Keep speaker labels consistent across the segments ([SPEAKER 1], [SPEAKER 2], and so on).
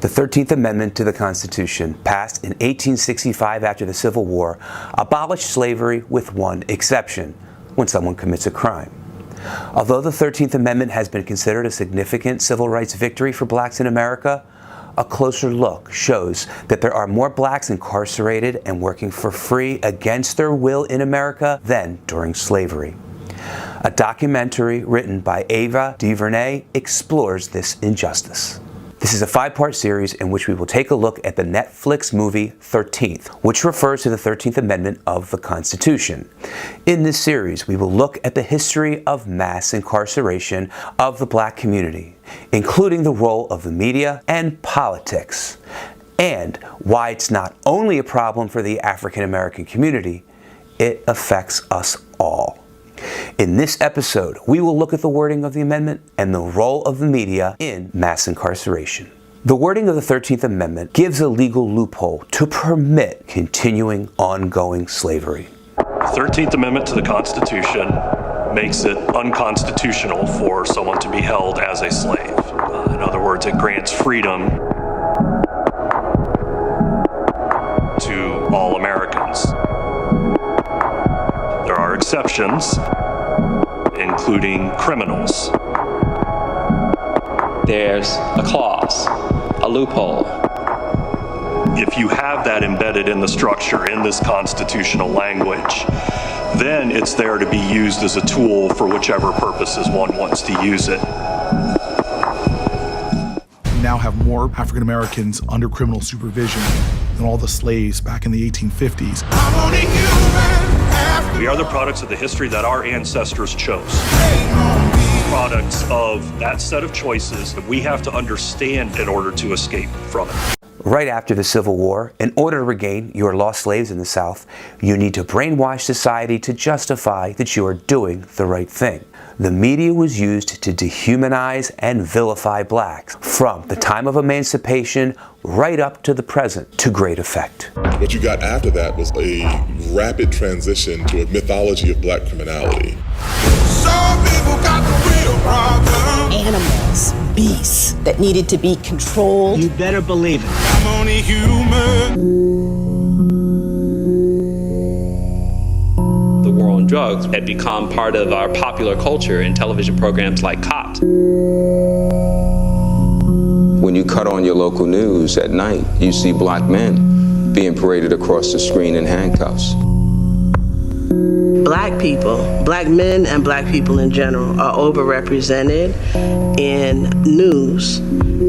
[SPEAKER 1] The 13th Amendment to the Constitution, passed in 1865 after the Civil War, abolished slavery with one exception: when someone commits a crime. Although the 13th Amendment has been considered a significant civil rights victory for blacks in America, a closer look shows that there are more blacks incarcerated and working for free against their will in America than during slavery. A documentary written by Ava DuVernay explores this injustice. This is a 5-part series in which we will take a look at the Netflix movie 13th, which refers to the 13th Amendment of the Constitution. In this series, we will look at the history of mass incarceration of the black community, including the role of the media and politics, and why it's not only a problem for the African American community, it affects us all. In this episode, we will look at the wording of the amendment and the role of the media in mass incarceration. The wording of the 13th Amendment gives a legal loophole to permit continuing ongoing slavery.
[SPEAKER 2] The 13th Amendment to the Constitution makes it unconstitutional for someone to be held as a slave. In other words, it grants freedom to all Americans. There are exceptions, including criminals.
[SPEAKER 3] There's a clause, a loophole.
[SPEAKER 2] If you have that embedded in the structure, in this constitutional language, then it's there to be used as a tool for whichever purposes one wants to use it.
[SPEAKER 4] We now have more African Americans under criminal supervision than all the slaves back in the 1850s.
[SPEAKER 2] We are the products of the history that our ancestors chose. Products of that set of choices that we have to understand in order to escape from it.
[SPEAKER 1] Right after the Civil War, in order to regain your lost slaves in the South, you need to brainwash society to justify that you are doing the right thing. The media was used to dehumanize and vilify blacks from the time of emancipation right up to the present to great effect.
[SPEAKER 5] What you got after that was a rapid transition to a mythology of black criminality.
[SPEAKER 6] Some people got the real problem.
[SPEAKER 7] Animals, beasts that needed to be controlled.
[SPEAKER 8] You better believe it.
[SPEAKER 6] I'm only human.
[SPEAKER 3] The war on drugs had become part of our popular culture in television programs like Cops.
[SPEAKER 9] When you cut on your local news at night, you see black men being paraded across the screen in handcuffs.
[SPEAKER 10] Black people, black men and black people in general, are overrepresented in news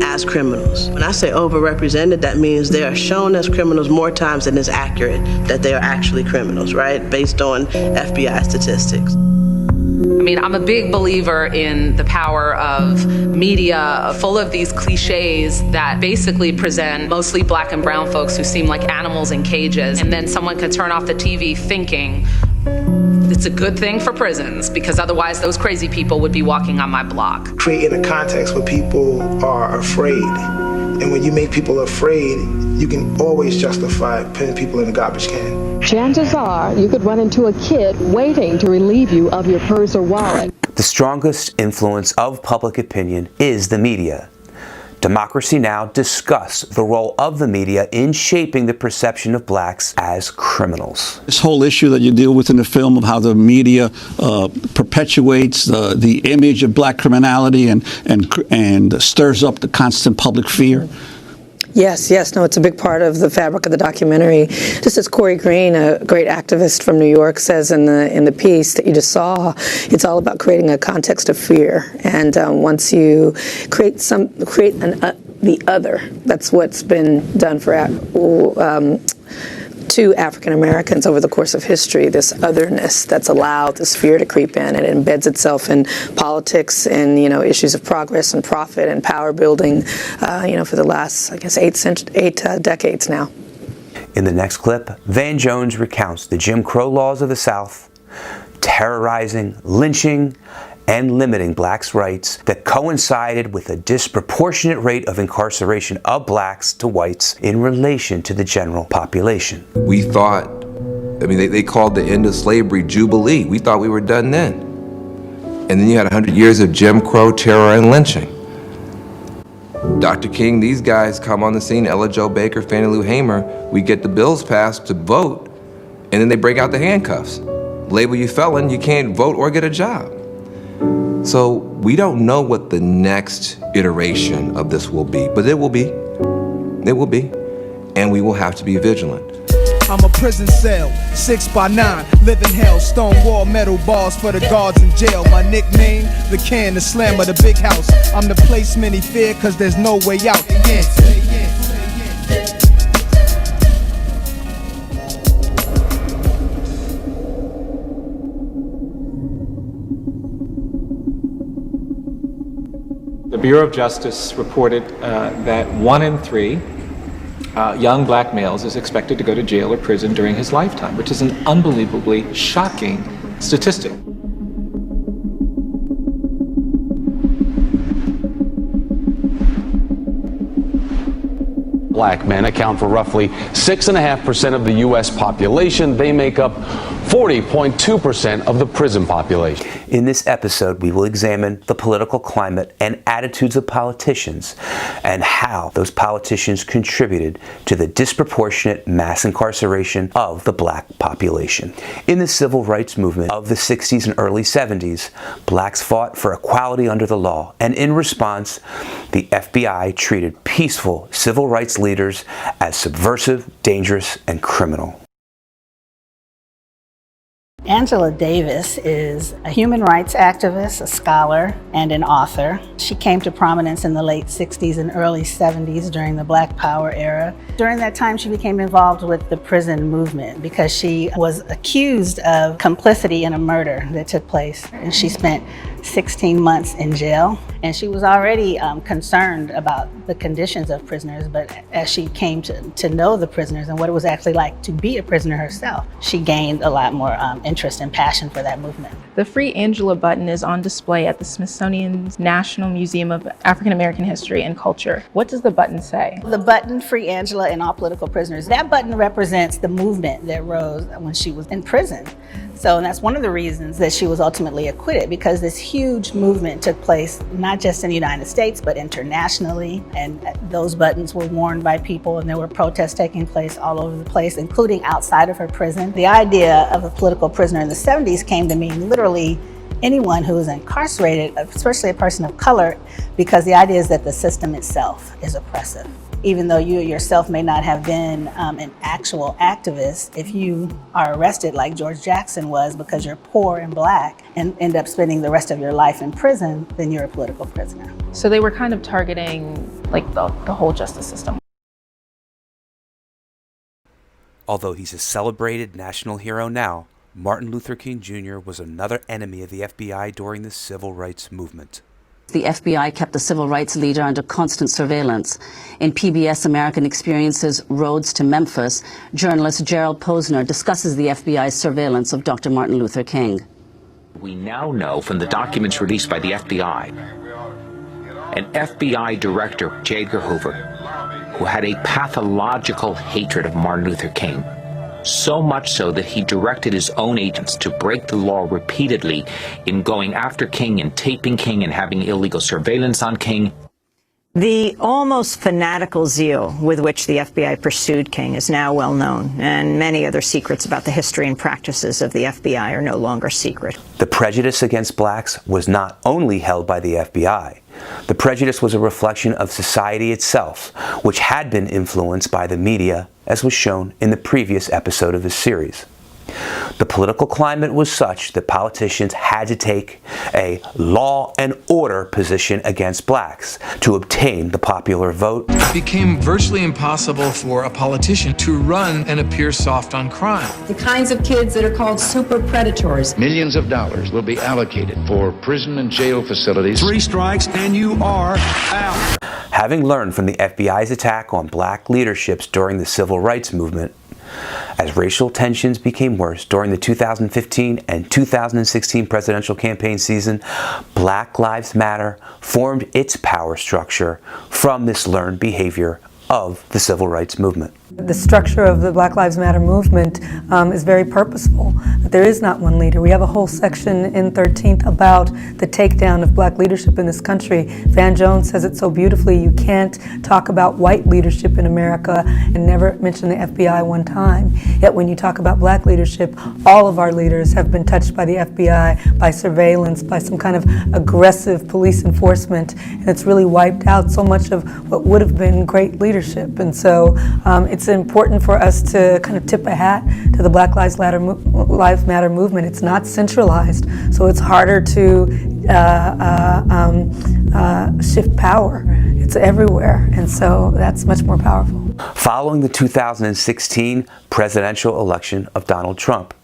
[SPEAKER 10] as criminals. When I say overrepresented, that means they are shown as criminals more times than is accurate that they are actually criminals, right? Based on FBI statistics.
[SPEAKER 11] I mean, I'm a big believer in the power of media full of these cliches that basically present mostly black and brown folks who seem like animals in cages. And then someone can turn off the TV thinking it's a good thing for prisons because otherwise those crazy people would be walking on my block.
[SPEAKER 12] Creating a context where people are afraid. And when you make people afraid, you can always justify putting people in a garbage can.
[SPEAKER 13] Chances are you could run into a kid waiting to relieve you of your purse or wallet.
[SPEAKER 1] The strongest influence of public opinion is the media. Democracy Now! Discussed the role of the media in shaping the perception of blacks as criminals.
[SPEAKER 8] This whole issue that you deal with in the film of how the media perpetuates the image of black criminality and stirs up the constant public fear.
[SPEAKER 14] Yes. No, it's a big part of the fabric of the documentary. Just as Corey Green, a great activist from New York, says in the piece that you just saw, it's all about creating a context of fear. And once you create the other, that's what's been done for to African Americans over the course of history, this otherness that's allowed this fear to creep in, and it embeds itself in politics and issues of progress and profit and power building for the last, I guess, 8 decades now.
[SPEAKER 1] In the next clip, Van Jones recounts the Jim Crow laws of the South, terrorizing, lynching, and limiting blacks' rights that coincided with a disproportionate rate of incarceration of blacks to whites in relation to the general population.
[SPEAKER 9] We thought, they called the end of slavery Jubilee. We thought we were done then. And then you had 100 years of Jim Crow terror and lynching. Dr. King, these guys come on the scene, Ella Jo Baker, Fannie Lou Hamer, we get the bills passed to vote, and then they break out the handcuffs. Label you felon, you can't vote or get a job. So we don't know what the next iteration of this will be, but it will be. It will be. And we will have to be vigilant.
[SPEAKER 6] I'm a prison cell, 6x9, living hell, stone wall, metal bars for the guards in jail. My nickname, the Can, the Slammer, the Big House. I'm the place many fear, cause there's no way out.
[SPEAKER 15] The Bureau of Justice reported that 1 in 3 young black males is expected to go to jail or prison during his lifetime, which is an unbelievably shocking statistic.
[SPEAKER 16] Black men account for roughly 6.5% of the U.S. population. They make up 40.2% of the prison population.
[SPEAKER 1] In this episode, we will examine the political climate and attitudes of politicians and how those politicians contributed to the disproportionate mass incarceration of the black population. In the civil rights movement of the 60s and early 70s, blacks fought for equality under the law, and in response, the FBI treated peaceful civil rights leaders as subversive, dangerous, and criminal.
[SPEAKER 17] Angela Davis is a human rights activist, a scholar, and an author. She came to prominence in the late 60s and early 70s during the Black Power era. During that time, she became involved with the prison movement because she was accused of complicity in a murder that took place. And she spent 16 months in jail. And she was already concerned about the conditions of prisoners, but as she came to know the prisoners and what it was actually like to be a prisoner herself, she gained a lot more interest and passion for that movement.
[SPEAKER 18] The Free Angela button is on display at the Smithsonian's National Museum of African American History and Culture. What does the button say?
[SPEAKER 17] The button, Free Angela and All Political Prisoners, that button represents the movement that rose when she was in prison. So, and that's one of the reasons that she was ultimately acquitted, because this huge movement took place not just in the United States, but internationally. And those buttons were worn by people, and there were protests taking place all over the place, including outside of her prison. The idea of a political prisoner in the 70s came to mean literally anyone who is incarcerated, especially a person of color, because the idea is that the system itself is oppressive. Even though you yourself may not have been an actual activist, if you are arrested like George Jackson was because you're poor and black and end up spending the rest of your life in prison, then you're a political prisoner.
[SPEAKER 18] So they were kind of targeting like the whole justice system.
[SPEAKER 1] Although he's a celebrated national hero now, Martin Luther King Jr. was another enemy of the FBI during the civil rights movement.
[SPEAKER 19] The FBI kept the civil rights leader under constant surveillance. In PBS American Experience's Roads to Memphis, journalist Gerald Posner discusses the FBI's surveillance of Dr. Martin Luther King.
[SPEAKER 20] We now know from the documents released by the FBI, an FBI director, J. Edgar Hoover, who had a pathological hatred of Martin Luther King, so much so that he directed his own agents to break the law repeatedly in going after King and taping King and having illegal surveillance on King.
[SPEAKER 21] The almost fanatical zeal with which the FBI pursued King is now well known, and many other secrets about the history and practices of the FBI are no longer secret.
[SPEAKER 1] The prejudice against blacks was not only held by the FBI. The prejudice was a reflection of society itself, which had been influenced by the media, as was shown in the previous episode of this series. The political climate was such that politicians had to take a law and order position against blacks to obtain the popular vote.
[SPEAKER 22] It became virtually impossible for a politician to run and appear soft on crime.
[SPEAKER 23] The kinds of kids that are called super predators.
[SPEAKER 24] Millions of dollars will be allocated for prison and jail facilities.
[SPEAKER 8] 3 strikes and you are out.
[SPEAKER 1] Having learned from the FBI's attack on black leaderships during the civil rights movement, as racial tensions became worse during the 2015 and 2016 presidential campaign season, Black Lives Matter formed its power structure from this learned behavior of the civil rights movement.
[SPEAKER 2] The structure of the Black Lives Matter movement is very purposeful. There is not one leader. We have a whole section in 13th about the takedown of black leadership in this country. Van Jones says it so beautifully. You can't talk about white leadership in America and never mention the FBI one time. Yet when you talk about black leadership, all of our leaders have been touched by the FBI, by surveillance, by some kind of aggressive police enforcement, and it's really wiped out so much of what would have been great leadership. And so it's important for us to kind of tip a hat to the Black Lives Matter movement. It's not centralized, so it's harder to shift power. It's everywhere, and so that's much more powerful.
[SPEAKER 1] Following the 2016 presidential election of Donald Trump,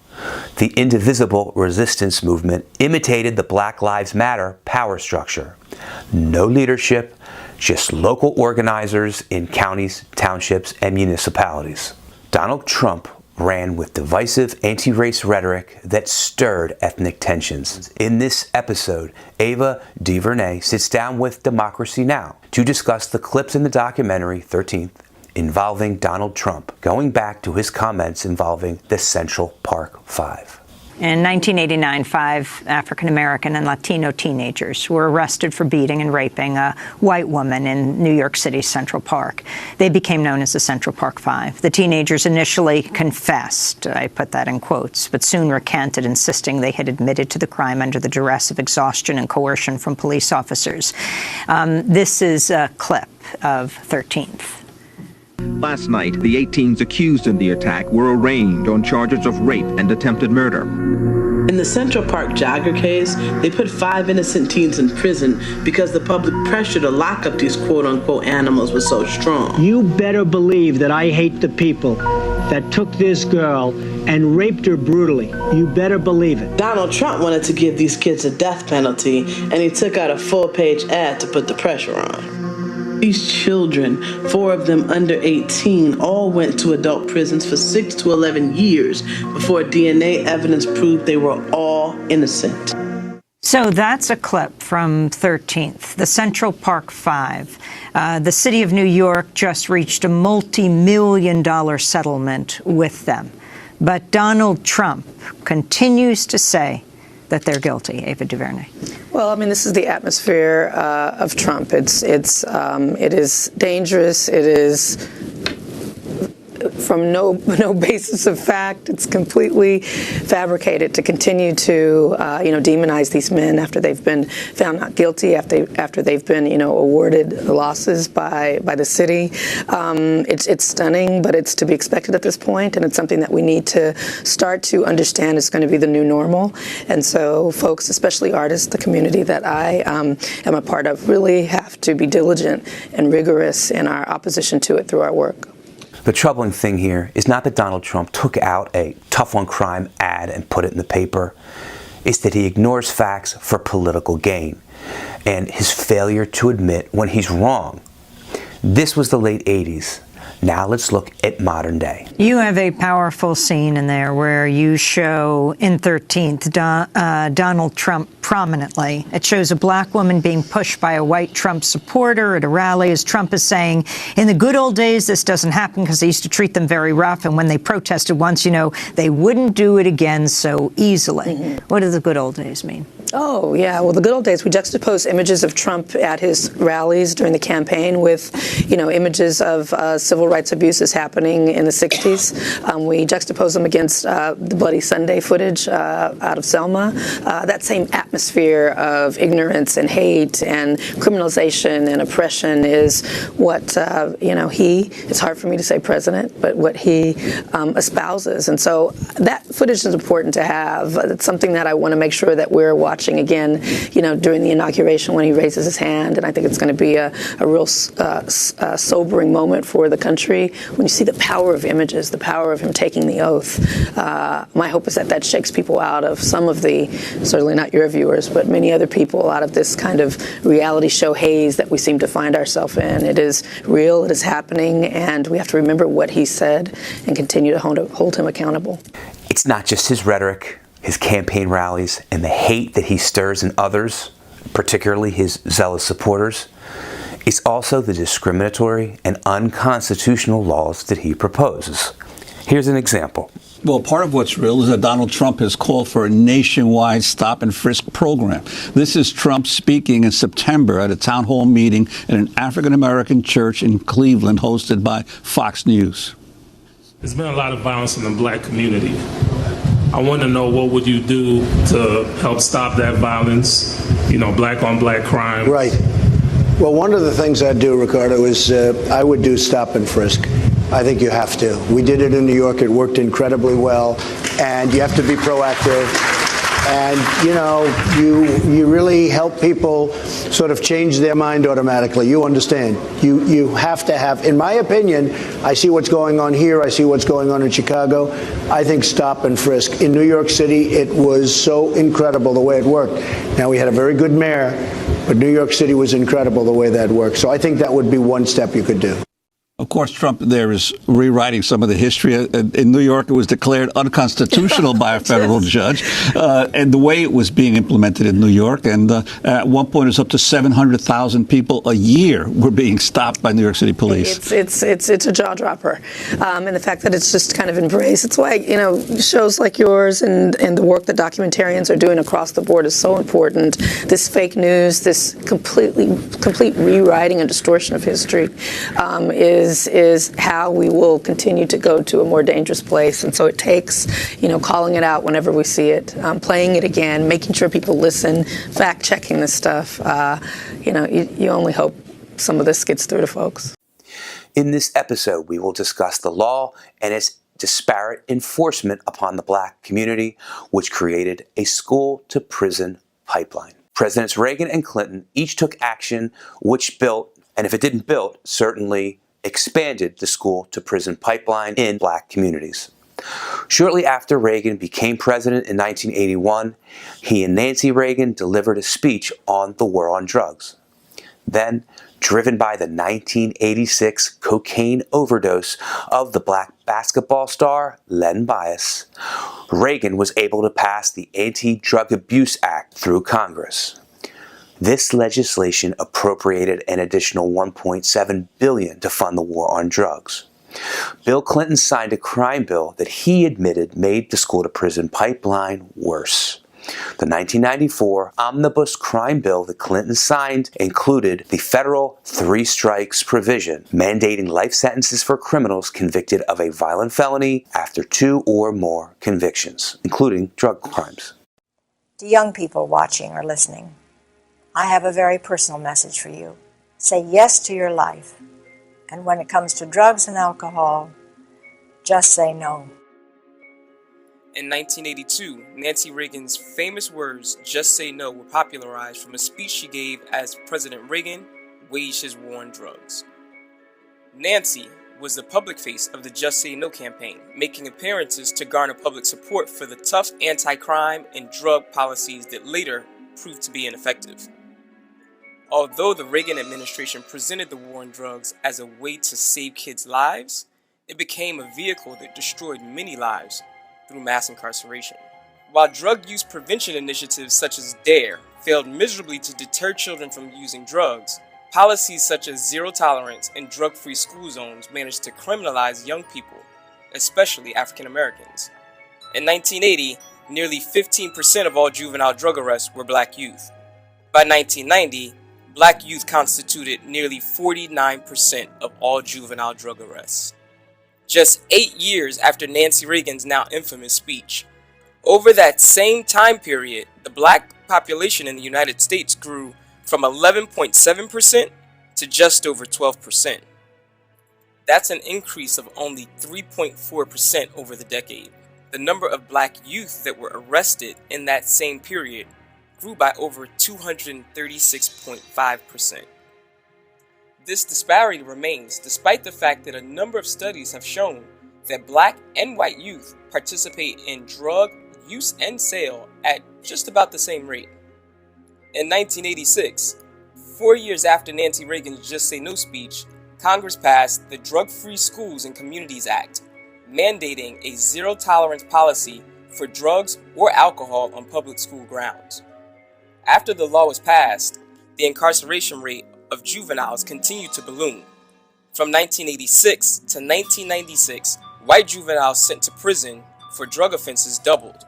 [SPEAKER 1] the indivisible resistance movement imitated the Black Lives Matter power structure. No leadership, just local organizers in counties, townships, and municipalities. Donald Trump ran with divisive anti-race rhetoric that stirred ethnic tensions. In this episode, Ava DuVernay sits down with Democracy Now! To discuss the clips in the documentary 13th involving Donald Trump, going back to his comments involving the Central Park Five.
[SPEAKER 21] In 1989, 5 African-American and Latino teenagers were arrested for beating and raping a white woman in New York City's Central Park. They became known as the Central Park Five. The teenagers initially confessed, I put that in quotes, but soon recanted, insisting they had admitted to the crime under the duress of exhaustion and coercion from police officers. This is a clip of 13th.
[SPEAKER 4] Last night, the 18s accused in the attack were arraigned on charges of rape and attempted murder.
[SPEAKER 10] In the Central Park jogger case, they put 5 innocent teens in prison because the public pressure to lock up these quote-unquote animals was so strong.
[SPEAKER 5] You better believe that I hate the people that took this girl and raped her brutally. You better believe it.
[SPEAKER 10] Donald Trump wanted to give these kids a death penalty, and he took out a full-page ad to put the pressure on. These children, 4 of them under 18, all went to adult prisons for 6 to 11 years before DNA evidence proved they were all innocent.
[SPEAKER 21] So that's a clip from 13th, the Central Park Five. The city of New York just reached a multi-million-dollar settlement with them. But Donald Trump continues to say that they're guilty. Ava DuVernay.
[SPEAKER 14] Well, I mean, this is the atmosphere of Trump. It is dangerous. It is from no basis of fact. It's completely fabricated to continue to demonize these men after they've been found not guilty, after they've been awarded losses by the city. It's stunning, but it's to be expected at this point, and it's something that we need to start to understand is going to be the new normal. And so folks, especially artists, the community that I am a part of, really have to be diligent and rigorous in our opposition to it through our work.
[SPEAKER 1] The troubling thing here is not that Donald Trump took out a tough on crime ad and put it in the paper. It's that he ignores facts for political gain and his failure to admit when he's wrong. This was the late 80s. Now let's look at modern day.
[SPEAKER 21] You have a powerful scene in there where you show in 13th Donald Trump prominently. It shows a black woman being pushed by a white Trump supporter at a rally as Trump is saying, in the good old days, this doesn't happen because they used to treat them very rough. And when they protested once, they wouldn't do it again so easily. Mm-hmm. What do the good old days mean?
[SPEAKER 14] Oh, yeah. Well, the good old days, we juxtapose images of Trump at his rallies during the campaign with, images of civil rights abuses happening in the 60s. We juxtapose them against the Bloody Sunday footage out of Selma. That same atmosphere of ignorance and hate and criminalization and oppression is what, it's hard for me to say president, but what he espouses. And so that footage is important to have. It's something that I want to make sure that we're watching again, during the inauguration when he raises his hand. And I think it's going to be a real sobering moment for the country when you see the power of images, the power of him taking the oath. My hope is that shakes people out of some of the, certainly not your viewers, but many other people out of this kind of reality show haze that we seem to find ourselves in. It is real, it is happening, and we have to remember what he said and continue to hold him accountable.
[SPEAKER 1] It's not just his rhetoric, his campaign rallies, and the hate that he stirs in others, particularly his zealous supporters. It's also the discriminatory and unconstitutional laws that he proposes. Here's an example.
[SPEAKER 8] Well, part of what's real is that Donald Trump has called for a nationwide stop and frisk program. This is Trump speaking in September at a town hall meeting at an African-American church in Cleveland hosted by Fox News.
[SPEAKER 3] There's been a lot of violence in the black community. I want to know, what would you do to help stop that violence, black on black crime?
[SPEAKER 7] Right. Well, one of the things I'd do, Ricardo, is I would do stop and frisk. I think you have to. We did it in New York. It worked incredibly well. And you have to be proactive. And, you really help people sort of change their mind automatically. You understand. You have to have, in my opinion, I see what's going on here. I see what's going on in Chicago. I think stop and frisk. In New York City, it was so incredible the way it worked. Now, we had a very good mayor, but New York City was incredible the way that worked. So I think that would be one step you could do.
[SPEAKER 8] Of course, Trump there is rewriting some of the history. In New York, it was declared unconstitutional by a federal judge, and the way it was being implemented in New York. And at one point, it was up to 700,000 people a year were being stopped by New York City police.
[SPEAKER 14] It's a jaw dropper, and the fact that it's just kind of embraced. It's why shows like yours and the work that documentarians are doing across the board is so important. This fake news, this complete rewriting and distortion of history is how we will continue to go to a more dangerous place. And so it takes, calling it out whenever we see it, playing it again, making sure people listen, fact-checking this stuff. You only hope some of this gets through to folks.
[SPEAKER 1] In this episode, we will discuss the law and its disparate enforcement upon the black community, which created a school-to-prison pipeline. Presidents Reagan and Clinton each took action which built, and if it didn't build, certainly expanded the school-to-prison pipeline in black communities. Shortly after Reagan became president in 1981, he and Nancy Reagan delivered a speech on the war on drugs. Then, driven by the 1986 cocaine overdose of the black basketball star Len Bias, Reagan was able to pass the Anti-Drug Abuse Act through Congress. This legislation appropriated an additional $1.7 billion to fund the war on drugs. Bill Clinton signed a crime bill that he admitted made the school-to-prison pipeline worse. The 1994 Omnibus Crime Bill that Clinton signed included the federal three strikes provision, mandating life sentences for criminals convicted of a violent felony after 2 or more convictions, including drug crimes.
[SPEAKER 11] To young people watching or listening, I have a very personal message for you. Say yes to your life. And when it comes to drugs and alcohol, just say no.
[SPEAKER 12] In 1982, Nancy Reagan's famous words, "Just say no," were popularized from a speech she gave as President Reagan waged his war on drugs. Nancy was the public face of the Just Say No campaign, making appearances to garner public support for the tough anti-crime and drug policies that later proved to be ineffective. Although the Reagan administration presented the war on drugs as a way to save kids' lives, it became a vehicle that destroyed many lives through mass incarceration. While drug use prevention initiatives such as DARE failed miserably to deter children from using drugs, policies such as zero tolerance and drug-free school zones managed to criminalize young people, especially African Americans. In 1980, nearly 15% of all juvenile drug arrests were black youth. By 1990, black youth constituted nearly 49% of all juvenile drug arrests. Just 8 years after Nancy Reagan's now infamous speech. Over that same time period, the black population in the United States grew from 11.7% to just over 12%. That's an increase of only 3.4% over the decade. The number of black youth that were arrested in that same period grew by over 236.5%. This disparity remains despite the fact that a number of studies have shown that black and white youth participate in drug use and sale at just about the same rate. In 1986, 4 years after Nancy Reagan's Just Say No speech, Congress passed the Drug-Free Schools and Communities Act, mandating a zero-tolerance policy for drugs or alcohol on public school grounds. After the law was passed, the incarceration rate of juveniles continued to balloon. From 1986 to 1996, white juveniles sent to prison for drug offenses doubled.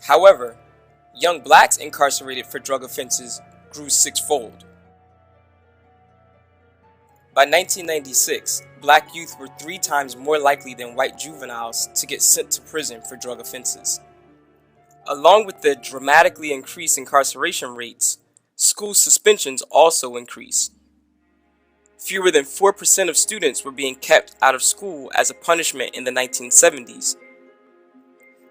[SPEAKER 12] However, young blacks incarcerated for drug offenses grew sixfold. By 1996, black youth were 3 times more likely than white juveniles to get sent to prison for drug offenses. Along with the dramatically increased incarceration rates, school suspensions also increased. Fewer than 4% of students were being kept out of school as a punishment in the 1970s.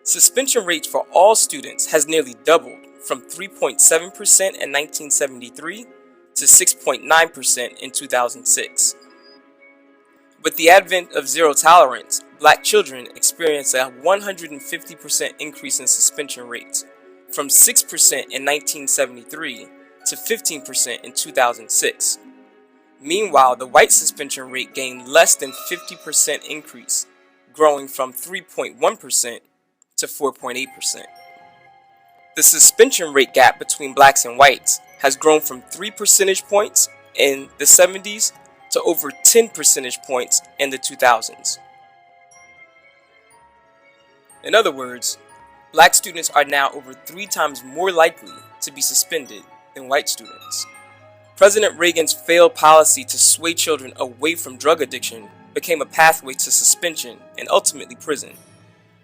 [SPEAKER 12] Suspension rates for all students has nearly doubled from 3.7% in 1973 to 6.9% in 2006. With the advent of zero tolerance, black children experienced a 150% increase in suspension rates, from 6% in 1973 to 15% in 2006. Meanwhile, the white suspension rate gained less than 50% increase, growing from 3.1% to 4.8%. The suspension rate gap between blacks and whites has grown from 3 percentage points in the 70s to over 10 percentage points in the 2000s. In other words, black students are now over 3 times more likely to be suspended than white students. President Reagan's failed policy to sway children away from drug addiction became a pathway to suspension and ultimately prison.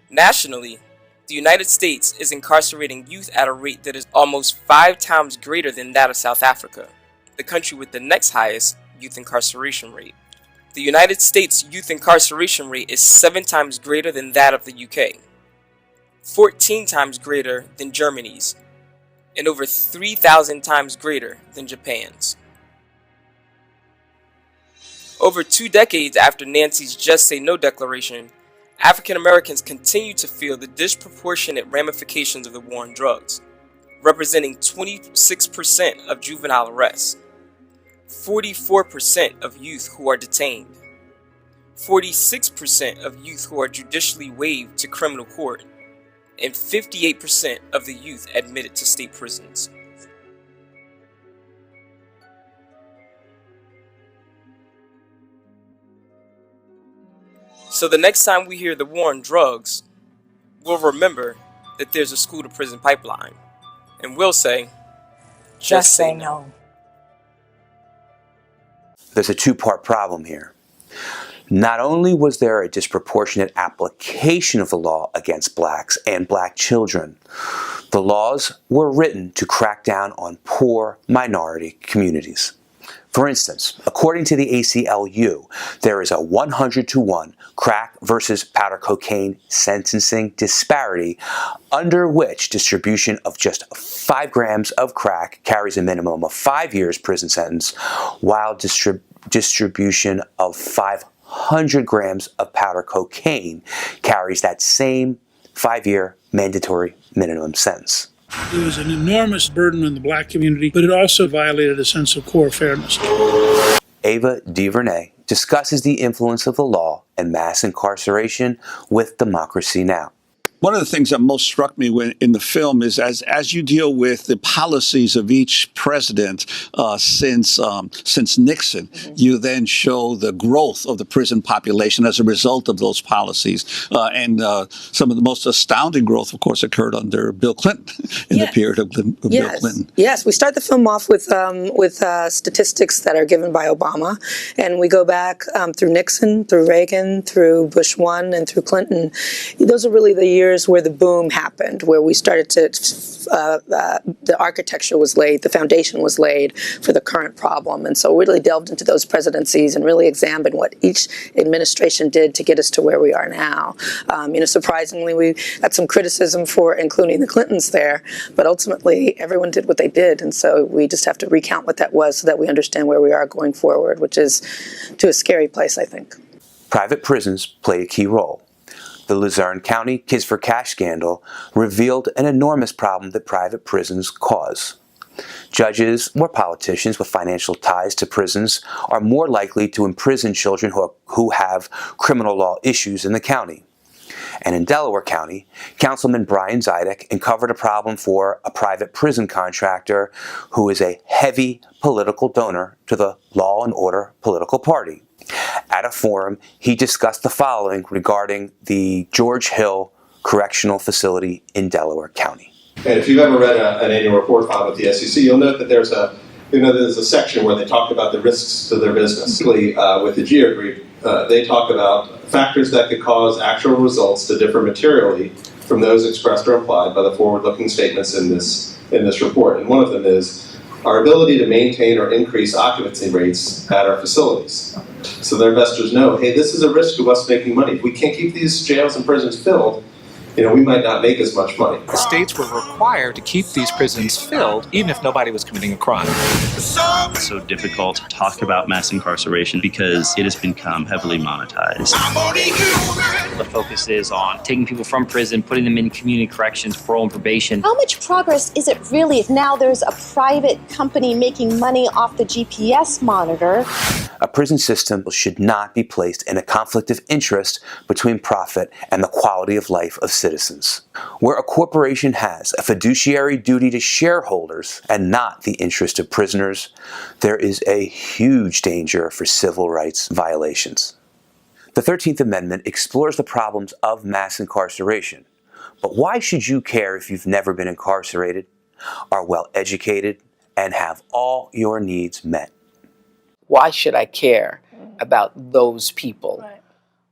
[SPEAKER 12] Nationally, the United States is incarcerating youth at a rate that is almost 5 times greater than that of South Africa, the country with the next highest youth incarceration rate. The United States youth incarceration rate is 7 times greater than that of the UK, 14 times greater than Germany's, and over 3,000 times greater than Japan's. Over 2 decades after Nancy's Just Say No declaration, African Americans continue to feel the disproportionate ramifications of the war on drugs, representing 26% of juvenile arrests, 44% of youth who are detained, 46% of youth who are judicially waived to criminal court, and 58% of the youth admitted to state prisons. So the next time we hear the war on drugs, we'll remember that there's a school to prison pipeline. And we'll say, just say no.
[SPEAKER 1] There's a 2-part problem here. Not only was there a disproportionate application of the law against blacks and black children, the laws were written to crack down on poor minority communities. For instance, according to the ACLU, there is a 100-to-1 crack versus powder cocaine sentencing disparity under which distribution of just 5 grams of crack carries a minimum of 5 years prison sentence, while distribution of 500 grams of powder cocaine carries that same 5-year mandatory minimum sentence.
[SPEAKER 6] It was an enormous burden on the black community, but it also violated a sense of core fairness.
[SPEAKER 1] Ava DuVernay discusses the influence of the law and mass incarceration with Democracy Now!
[SPEAKER 8] One of the things that most struck me in the film is as you deal with the policies of each president since Nixon, you then show the growth of the prison population as a result of those policies. And some of the most astounding growth, of course, occurred under Bill Clinton in the period of Bill Clinton.
[SPEAKER 14] Yes, we start the film off with statistics that are given by Obama, and we go back through Nixon, through Reagan, through Bush 1, and through Clinton. Those are really the years where the boom happened, where we started to, the architecture was laid, the foundation was laid for the current problem. And so we really delved into those presidencies and really examined what each administration did to get us to where we are now. Surprisingly, we had some criticism for including the Clintons there, but ultimately everyone did what they did. And so we just have to recount what that was so that we understand where we are going forward, which is to a scary place, I think.
[SPEAKER 1] Private prisons played a key role. The Luzerne County Kids for Cash scandal revealed an enormous problem that private prisons cause. Judges or politicians with financial ties to prisons are more likely to imprison children who have criminal law issues in the county. And in Delaware County, Councilman Brian Zidek uncovered a problem for a private prison contractor who is a heavy political donor to the Law and Order political party. At a forum, he discussed the following regarding the George Hill Correctional Facility in Delaware County.
[SPEAKER 9] And if you've ever read an annual report filed with the SEC, you'll note that there's a section where they talk about the risks to their business. With the GEO Group, they talk about factors that could cause actual results to differ materially from those expressed or implied by the forward-looking statements in this report. And one of them is our ability to maintain or increase occupancy rates at our facilities. So their investors know, hey, this is a risk to us making money. If we can't keep these jails and prisons filled, we might not make as much money.
[SPEAKER 13] The states were required to keep these prisons filled, even if nobody was committing a crime.
[SPEAKER 15] It's so difficult to talk about mass incarceration because it has become heavily monetized.
[SPEAKER 16] The focus is on taking people from prison, putting them in community corrections, parole and probation.
[SPEAKER 25] How much progress is it really if now there's a private company making money off the GPS monitor?
[SPEAKER 1] A prison system should not be placed in a conflict of interest between profit and the quality of life of citizens. Where a corporation has a fiduciary duty to shareholders and not the interest of prisoners, there is a huge danger for civil rights violations. The 13th Amendment explores the problems of mass incarceration. But why should you care if you've never been incarcerated, are well educated, and have all your needs met?
[SPEAKER 26] Why should I care about those people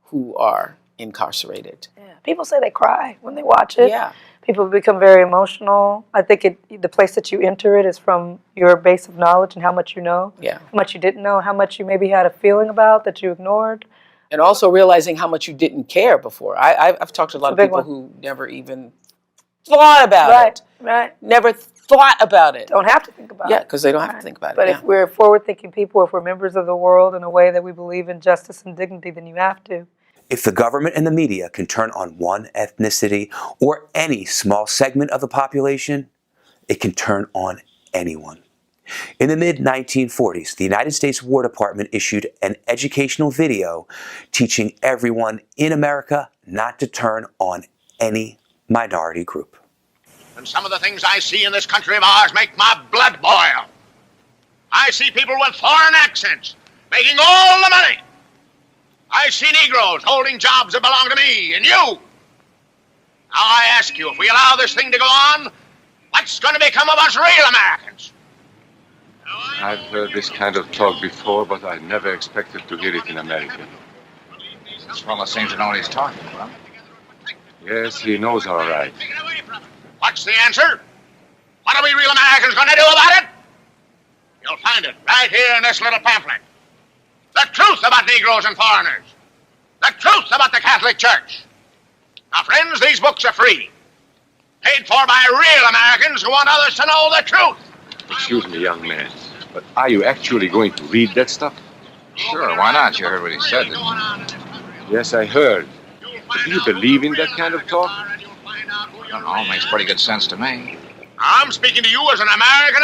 [SPEAKER 26] who are incarcerated?
[SPEAKER 2] People say they cry when they watch it.
[SPEAKER 26] Yeah.
[SPEAKER 2] People become very emotional. I think the place that you enter it is from your base of knowledge and how much you know,
[SPEAKER 26] Yeah.
[SPEAKER 2] how much you didn't know, how much you maybe had a feeling about that you ignored.
[SPEAKER 26] And also realizing how much you didn't care before. I've talked to a lot of
[SPEAKER 2] big
[SPEAKER 26] people
[SPEAKER 2] one.
[SPEAKER 26] who never even thought about it.
[SPEAKER 2] Right.
[SPEAKER 26] Never thought about it.
[SPEAKER 2] Don't have to think about it.
[SPEAKER 26] Yeah, because they don't have to think about
[SPEAKER 2] But
[SPEAKER 26] it.
[SPEAKER 2] if we're forward-thinking people, if we're members of the world in a way that we believe in justice and dignity, then you have to.
[SPEAKER 1] If the government and the media can turn on one ethnicity or any small segment of the population, it can turn on anyone. In the mid-1940s, the United States War Department issued an educational video teaching everyone in America not to turn on any minority group.
[SPEAKER 27] And some of the things I see in this country of ours make my blood boil. I see people with foreign accents making all the money. I see Negroes holding jobs that belong to me and you. Now I ask you, if we allow this thing to go on, what's going to become of us real Americans?
[SPEAKER 28] I've heard this kind of talk before, but I never expected to hear it in America.
[SPEAKER 24] This fellow seems to know what he's talking about.
[SPEAKER 28] Yes, he knows all right.
[SPEAKER 27] What's the answer? What are we real Americans going to do about it? You'll find it right here in this little pamphlet. The truth about Negroes and foreigners. The truth about the Catholic Church. Now, friends, these books are free. Paid for by real Americans who want others to know the truth.
[SPEAKER 28] Excuse me, young man, but are you actually going to read that stuff?
[SPEAKER 24] Sure, why not? You heard what he said, didn't you?
[SPEAKER 28] Yes, I heard. But do you believe in that kind of talk?
[SPEAKER 24] I don't know, makes pretty good sense to me.
[SPEAKER 27] I'm speaking to you as an American.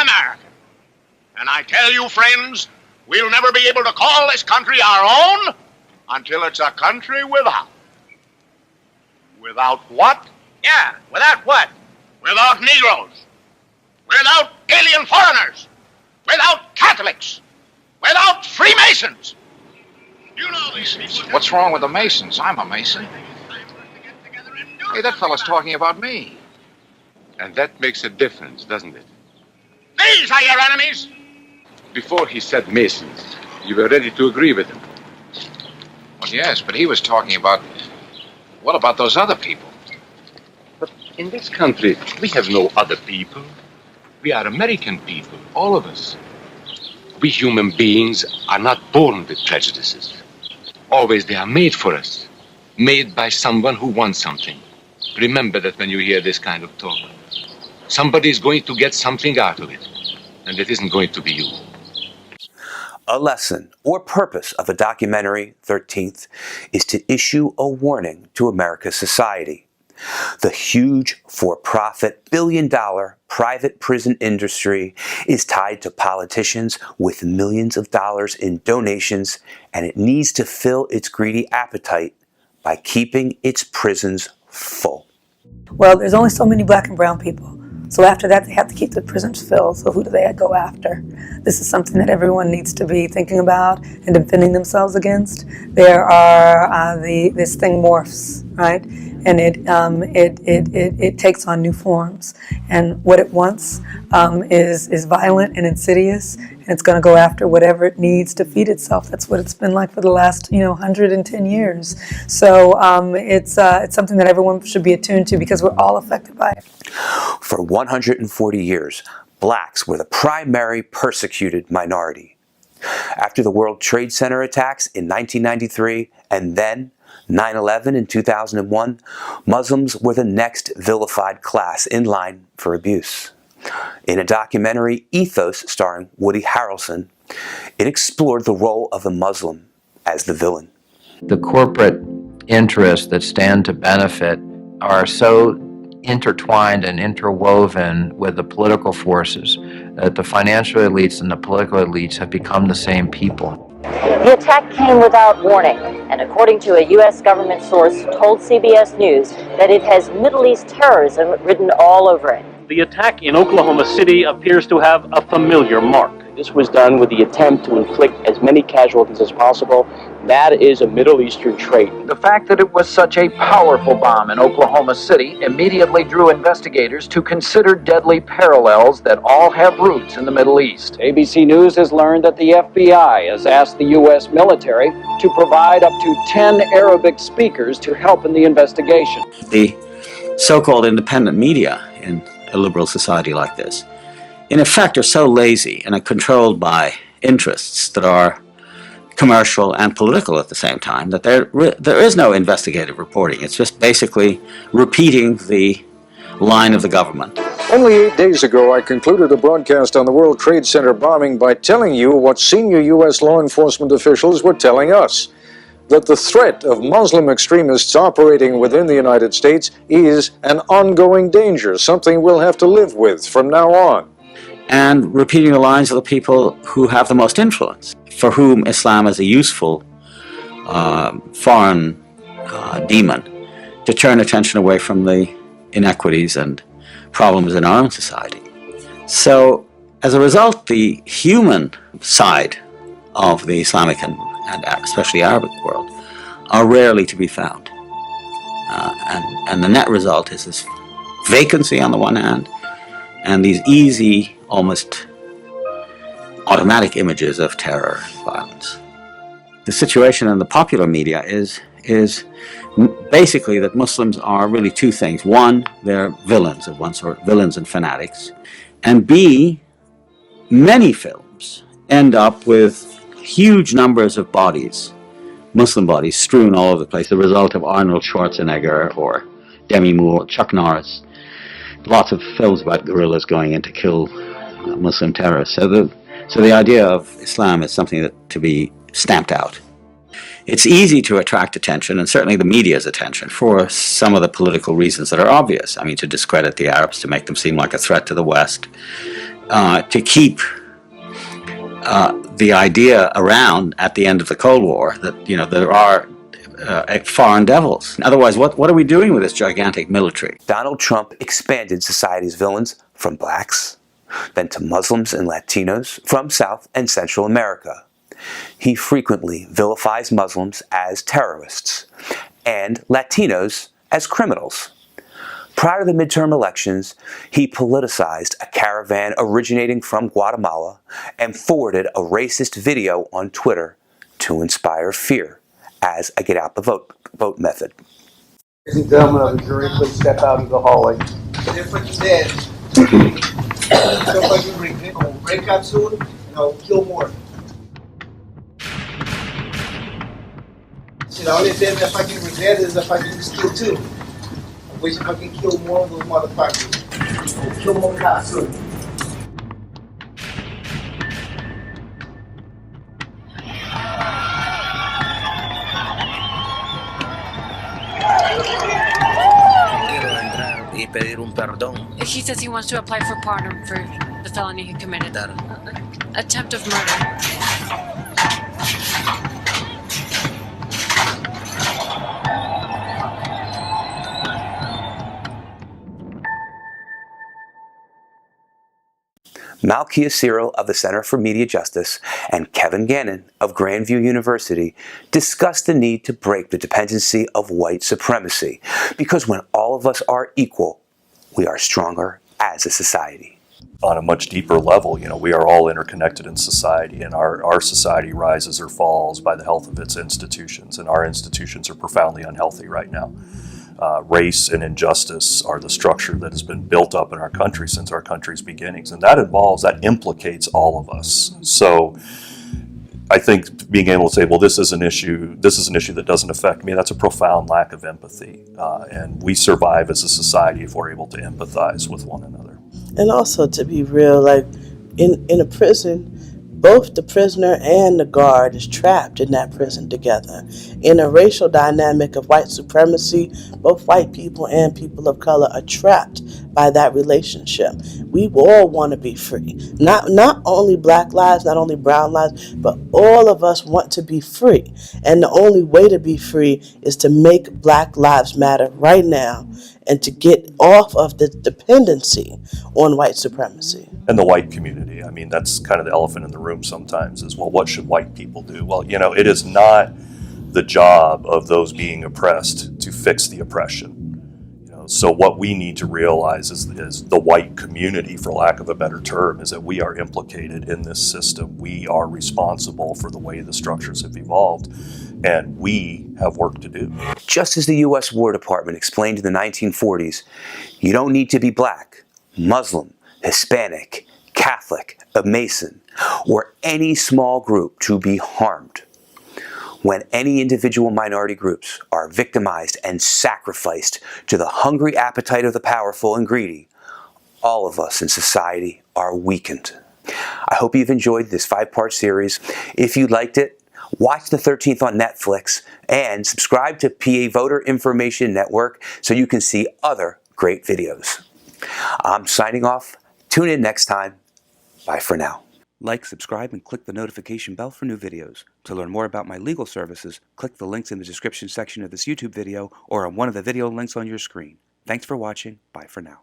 [SPEAKER 27] And I tell you, friends, we'll never be able to call this country our own until it's a country without. Without what? Yeah, without what? Without Negroes. Without alien foreigners. Without Catholics. Without Freemasons. You know these people.
[SPEAKER 24] What's wrong with the Masons? I'm a Mason. Hey, that fellow's talking about me.
[SPEAKER 28] And that makes a difference, doesn't it?
[SPEAKER 27] These are your enemies.
[SPEAKER 28] Before he said Masons, you were ready to agree with him.
[SPEAKER 24] Well, yes, but he was talking about... What about those other people?
[SPEAKER 28] But in this country, we have no other people. We are American people, all of us. We human beings are not born with prejudices. Always they are made for us. Made by someone who wants something. Remember that when you hear this kind of talk. Somebody is going to get something out of it. And it isn't going to be you.
[SPEAKER 1] A lesson or purpose of the documentary 13th is to issue a warning to America's society. The huge for-profit billion-dollar private prison industry is tied to politicians with millions of dollars in donations, and it needs to fill its greedy appetite by keeping its prisons full.
[SPEAKER 2] Well, there's only so many black and brown people. So after that, they have to keep the prisons filled. So who do they go after? This is something that everyone needs to be thinking about and defending themselves against. There are this thing morphs, right? And it takes on new forms. And what it wants is violent and insidious, and it's going to go after whatever it needs to feed itself. That's what it's been like for the last 110 years. So it's something that everyone should be attuned to because we're all affected by it.
[SPEAKER 1] For 140 years, blacks were the primary persecuted minority. After the World Trade Center attacks in 1993 and then 9/11 in 2001, Muslims were the next vilified class in line for abuse. In a documentary, Ethos, starring Woody Harrelson, it explored the role of the Muslim as the villain.
[SPEAKER 4] The corporate interests that stand to benefit are so intertwined and interwoven with the political forces that the financial elites and the political elites have become the same people.
[SPEAKER 5] The attack came without warning, and according to a U.S. government source, told CBS News that it has Middle East terrorism written all over it.
[SPEAKER 17] The attack in Oklahoma City appears to have a familiar mark. This was done with the attempt to inflict as many casualties as possible. That is a Middle Eastern trait.
[SPEAKER 18] The fact that it was such a powerful bomb in Oklahoma City immediately drew investigators to consider deadly parallels that all have roots in the Middle East.
[SPEAKER 17] ABC News has learned that the FBI has asked the U.S. military to provide up to 10 Arabic speakers to help in the investigation.
[SPEAKER 19] The so-called independent media in a liberal society like this, in effect, are so lazy and are controlled by interests that are commercial and political at the same time that there is no investigative reporting. It's just basically repeating the line of the government.
[SPEAKER 20] Only 8 days ago, I concluded a broadcast on the World Trade Center bombing by telling you what senior U.S. law enforcement officials were telling us, that the threat of Muslim extremists operating within the United States is an ongoing danger, something we'll have to live with from now on.
[SPEAKER 19] And repeating the lines of the people who have the most influence, for whom Islam is a useful foreign demon to turn attention away from the inequities and problems in our own society. So, as a result, the human side of the Islamic and especially Arabic world are rarely to be found. And the net result is this vacancy on the one hand, and these easy, almost automatic images of terror and violence. The situation in the popular media is basically that Muslims are really two things. One, they're villains of one sort, villains and fanatics. And B, many films end up with huge numbers of bodies, Muslim bodies, strewn all over the place, the result of Arnold Schwarzenegger or Demi Moore, Chuck Norris. Lots of films about guerrillas going in to kill Muslim terrorists. So the idea of Islam is something to be stamped out. It's easy to attract attention, and certainly the media's attention, for some of the political reasons that are obvious. I mean, to discredit the Arabs, to make them seem like a threat to the West, to keep the idea around at the end of the Cold War that, there are foreign devils. Otherwise, what are we doing with this gigantic military?
[SPEAKER 1] Donald Trump expanded society's villains from blacks, then to Muslims and Latinos from South and Central America. He frequently vilifies Muslims as terrorists and Latinos as criminals. Prior to the midterm elections, he politicized a caravan originating from Guatemala and forwarded a racist video on Twitter to inspire fear as a get-out-the-vote method.
[SPEAKER 22] Ladies and gentlemen of the jury, please step out into the hallway.
[SPEAKER 23] If what you did, somebody will break out soon and I'll kill more. See, the only thing that I can regret is if I can just kill two. I wish if I can kill more of those motherfuckers. I'll kill more cops soon.
[SPEAKER 29] He says he wants to apply for pardon for the felony he committed. Attempt of murder.
[SPEAKER 1] Malkia Cyril of the Center for Media Justice and Kevin Gannon of Grandview University discussed the need to break the dependency of white supremacy, because when all of us are equal, we are stronger as a society.
[SPEAKER 3] On a much deeper level, we are all interconnected in society, and our society rises or falls by the health of its institutions, and our institutions are profoundly unhealthy right now. Race and injustice are the structure that has been built up in our country since our country's beginnings, and that implicates all of us. So I think being able to say, well, this is an issue that doesn't affect me, that's a profound lack of empathy. And we survive as a society if we're able to empathize with one another.
[SPEAKER 6] And also, to be real, like in a prison, both the prisoner and the guard is trapped in that prison together. In a racial dynamic of white supremacy, both white people and people of color are trapped by that relationship. We all want to be free. Not only black lives, not only brown lives, but all of us want to be free. And the only way to be free is to make Black Lives Matter right now and to get off of the dependency on white supremacy.
[SPEAKER 3] And the white community, that's kind of the elephant in the room sometimes, is, well, what should white people do? Well, it is not the job of those being oppressed to fix the oppression. So what we need to realize is the white community, for lack of a better term, is that we are implicated in this system. We are responsible for the way the structures have evolved, and we have work to do.
[SPEAKER 1] Just as the U.S. War Department explained in the 1940s, you don't need to be black, Muslim, Hispanic, Catholic, a Mason, or any small group to be harmed. When any individual minority groups are victimized and sacrificed to the hungry appetite of the powerful and greedy, all of us in society are weakened. I hope you've enjoyed this 5-part series. If you liked it, watch the 13th on Netflix and subscribe to PA Voter Information Network so you can see other great videos. I'm signing off. Tune in next time. Bye for now. Like, subscribe, and click the notification bell for new videos. To learn more about my legal services, click the links in the description section of this YouTube video or on one of the video links on your screen. Thanks for watching. Bye for now.